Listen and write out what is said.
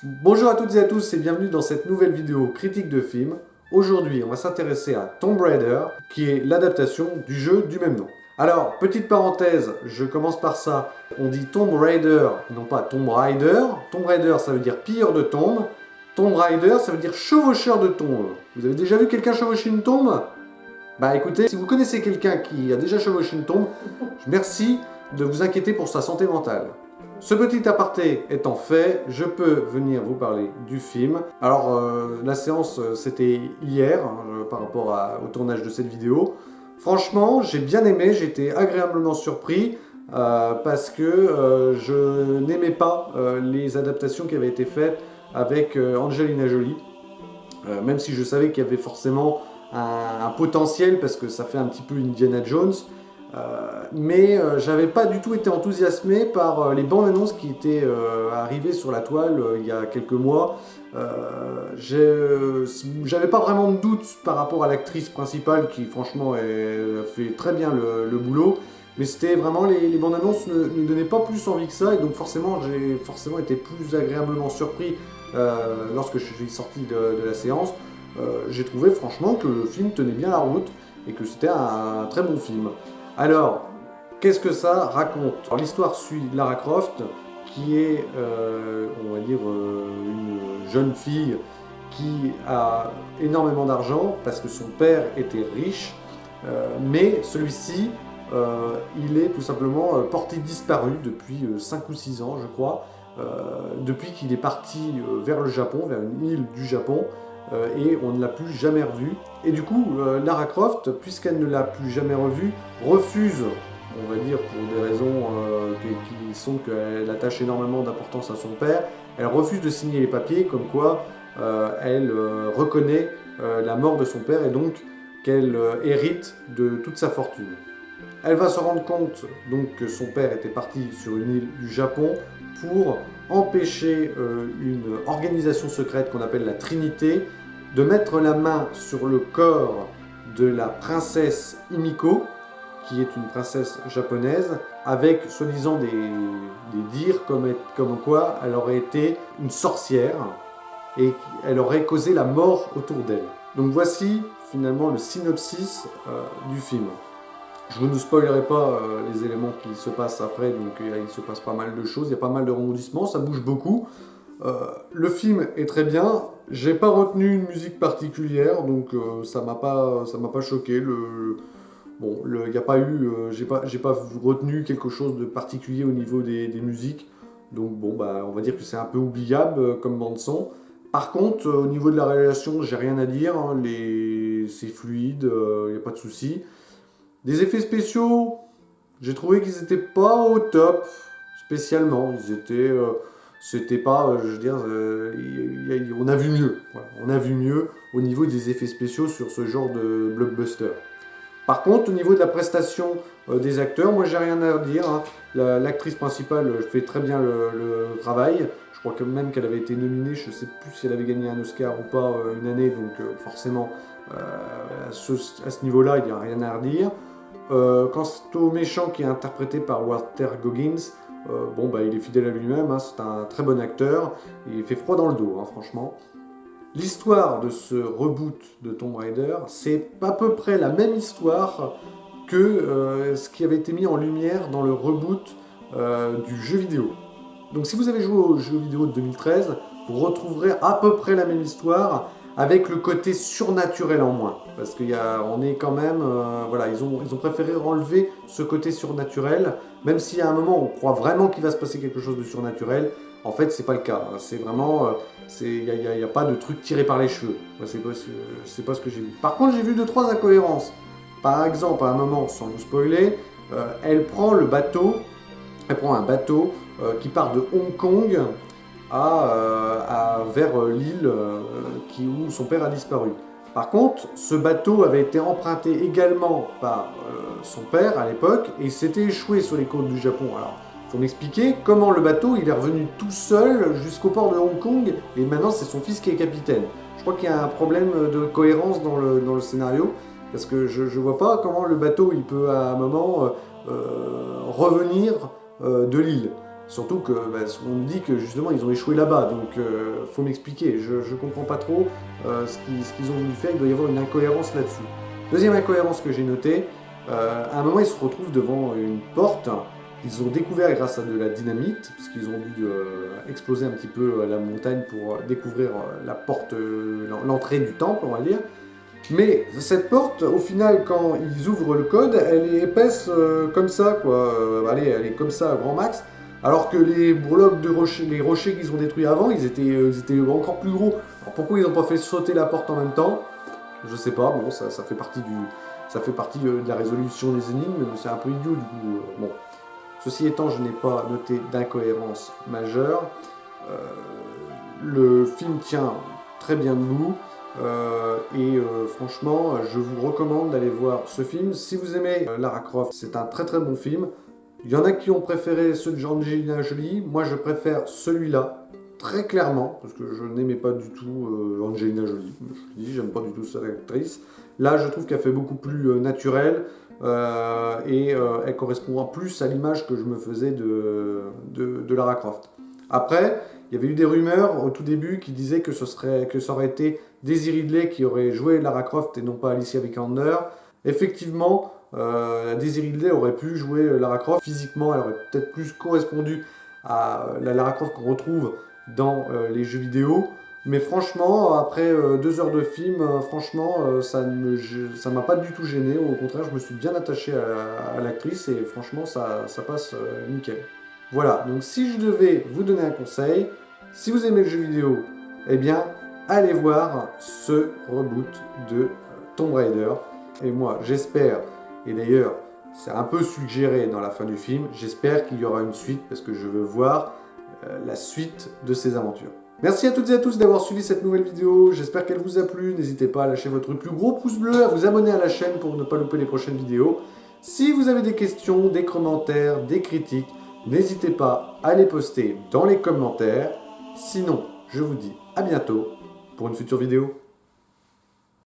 Bonjour à toutes et à tous et bienvenue dans cette nouvelle vidéo critique de film. Aujourd'hui, on va s'intéresser à Tomb Raider, qui est l'adaptation du jeu du même nom. Alors, petite parenthèse, je commence par ça. On dit Tomb Raider, non pas Tomb Raider. Tomb Raider, ça veut dire pilleur de tombes. Tomb Raider, ça veut dire chevaucheur de tombes. Vous avez déjà vu quelqu'un chevaucher une tombe? Bah écoutez, si vous connaissez quelqu'un qui a déjà chevauché une tombe, merci de vous inquiéter pour sa santé mentale. Ce petit aparté étant fait, je peux venir vous parler du film. Alors, la séance, c'était hier, par rapport au tournage de cette vidéo. Franchement, j'ai bien aimé, j'ai été agréablement surpris, parce que je n'aimais pas les adaptations qui avaient été faites avec Angelina Jolie. Même si je savais qu'il y avait forcément un potentiel, parce que ça fait un petit peu Indiana Jones. Mais j'avais pas du tout été enthousiasmé par les bandes annonces qui étaient arrivées sur la toile il y a quelques mois. J'avais pas vraiment de doute par rapport à l'actrice principale qui franchement fait très bien le boulot. Mais c'était vraiment, les bandes annonces ne donnaient pas plus envie que ça, et donc forcément j'ai forcément été plus agréablement surpris lorsque je suis sorti de la séance. J'ai trouvé franchement que le film tenait bien la route et que c'était un très bon film. Alors, qu'est-ce que ça raconte? L'histoire suit Lara Croft, qui est, on va dire, une jeune fille qui a énormément d'argent parce que son père était riche, mais celui-ci, il est tout simplement porté disparu depuis 5 ou 6 ans, je crois, depuis qu'il est parti vers le Japon, vers une île du Japon, et on ne l'a plus jamais revu. Et du coup, Lara Croft, puisqu'elle ne l'a plus jamais revu, refuse, on va dire pour des raisons qui sont qu'elle attache énormément d'importance à son père, elle refuse de signer les papiers comme quoi elle reconnaît la mort de son père et donc qu'elle hérite de toute sa fortune. Elle va se rendre compte donc que son père était parti sur une île du Japon pour empêcher une organisation secrète qu'on appelle la Trinité de mettre la main sur le corps de la princesse Himiko, qui est une princesse japonaise, avec soi-disant des dires comme quoi elle aurait été une sorcière et qu'elle aurait causé la mort autour d'elle. Donc voici finalement le synopsis du film. Je ne vous spoilerai pas les éléments qui se passent après, donc il se passe pas mal de choses, il y a pas mal de rebondissements, ça bouge beaucoup. Le film est très bien, j'ai pas retenu une musique particulière, donc ça m'a pas choqué. Bon, il n'y a pas eu, j'ai pas retenu quelque chose de particulier au niveau des musiques, donc bon, bah, on va dire que c'est un peu oubliable comme bande son. Par contre, au niveau de la réalisation, j'ai rien à dire, hein, c'est fluide, il n'y a pas de souci. Des effets spéciaux, j'ai trouvé qu'ils n'étaient pas au top, spécialement. C'était pas, je veux dire, on a vu mieux. Voilà. On a vu mieux au niveau des effets spéciaux sur ce genre de blockbuster. Par contre, au niveau de la prestation des acteurs, moi j'ai rien à dire. Hein. L'actrice principale fait très bien le travail. Je crois que même qu'elle avait été nominée, je ne sais plus si elle avait gagné un Oscar ou pas une année, donc forcément à ce niveau-là, il n'y a rien à redire. Quant au méchant qui est interprété par Walter Goggins, bon bah il est fidèle à lui-même, hein, c'est un très bon acteur, et il fait froid dans le dos, hein, franchement. L'histoire de ce reboot de Tomb Raider, c'est à peu près la même histoire que ce qui avait été mis en lumière dans le reboot du jeu vidéo. Donc si vous avez joué au jeu vidéo de 2013, vous retrouverez à peu près la même histoire, avec le côté surnaturel en moins. Parce qu'on est quand même... voilà, ils ont préféré enlever ce côté surnaturel, même si à un moment on croit vraiment qu'il va se passer quelque chose de surnaturel. En fait, c'est pas le cas. C'est vraiment... il n'y a pas de truc tiré par les cheveux. C'est pas ce que j'ai vu. Par contre, j'ai vu 2-3 incohérences. Par exemple, à un moment, sans vous spoiler, elle prend un bateau qui part de Hong Kong vers l'île où son père a disparu. Par contre, ce bateau avait été emprunté également par son père à l'époque et s'était échoué sur les côtes du Japon. Alors, il faut m'expliquer comment le bateau il est revenu tout seul jusqu'au port de Hong Kong et maintenant c'est son fils qui est capitaine. Je crois qu'il y a un problème de cohérence dans le scénario parce que je ne vois pas comment le bateau il peut à un moment revenir de l'île. Surtout que on me dit que justement ils ont échoué là-bas, donc faut m'expliquer, je comprends pas trop ce qu'ils ont voulu faire, il doit y avoir une incohérence là-dessus. Deuxième incohérence que j'ai notée, à un moment ils se retrouvent devant une porte qu'ils ont découvert grâce à de la dynamite, puisqu'ils ont dû exploser un petit peu la montagne pour découvrir la porte, l'entrée du temple on va dire. Mais cette porte, au final, quand ils ouvrent le code, elle est épaisse comme ça, quoi. Allez, elle est comme ça, à grand max. Alors que les blocs de rochers, les rochers qu'ils ont détruits avant, ils étaient encore plus gros. Alors pourquoi ils n'ont pas fait sauter la porte en même temps? Je sais pas, bon, ça fait partie de la résolution des énigmes, mais c'est un peu idiot du coup. Bon. Ceci étant, je n'ai pas noté d'incohérence majeure. Le film tient très bien debout. Franchement, je vous recommande d'aller voir ce film. Si vous aimez Lara Croft, c'est un très très bon film. Il y en a qui ont préféré ceux de Angelina Jolie. Moi, je préfère celui-là, très clairement, parce que je n'aimais pas du tout Angelina Jolie. Je vous dis, j'aime pas du tout cette actrice. Là, je trouve qu'elle fait beaucoup plus naturelle elle correspond plus à l'image que je me faisais de Lara Croft. Après, il y avait eu des rumeurs au tout début qui disaient que ça aurait été Daisy Ridley qui aurait joué Lara Croft et non pas Alicia Vikander. Effectivement, Daisy Ridley aurait pu jouer Lara Croft. Physiquement, elle aurait peut-être plus correspondu à la Lara Croft qu'on retrouve dans les jeux vidéo. Mais franchement, après 2 heures de film, franchement, ça m'a pas du tout gêné. Au contraire, je me suis bien attaché à l'actrice et franchement, ça passe nickel. Voilà, donc si je devais vous donner un conseil, si vous aimez le jeu vidéo, eh bien, allez voir ce reboot de Tomb Raider. Et moi, j'espère, et d'ailleurs, c'est un peu suggéré dans la fin du film, j'espère qu'il y aura une suite parce que je veux voir la suite de ces aventures. Merci à toutes et à tous d'avoir suivi cette nouvelle vidéo, j'espère qu'elle vous a plu, n'hésitez pas à lâcher votre plus gros pouce bleu, à vous abonner à la chaîne pour ne pas louper les prochaines vidéos. Si vous avez des questions, des commentaires, des critiques, n'hésitez pas à les poster dans les commentaires. Sinon, je vous dis à bientôt pour une future vidéo.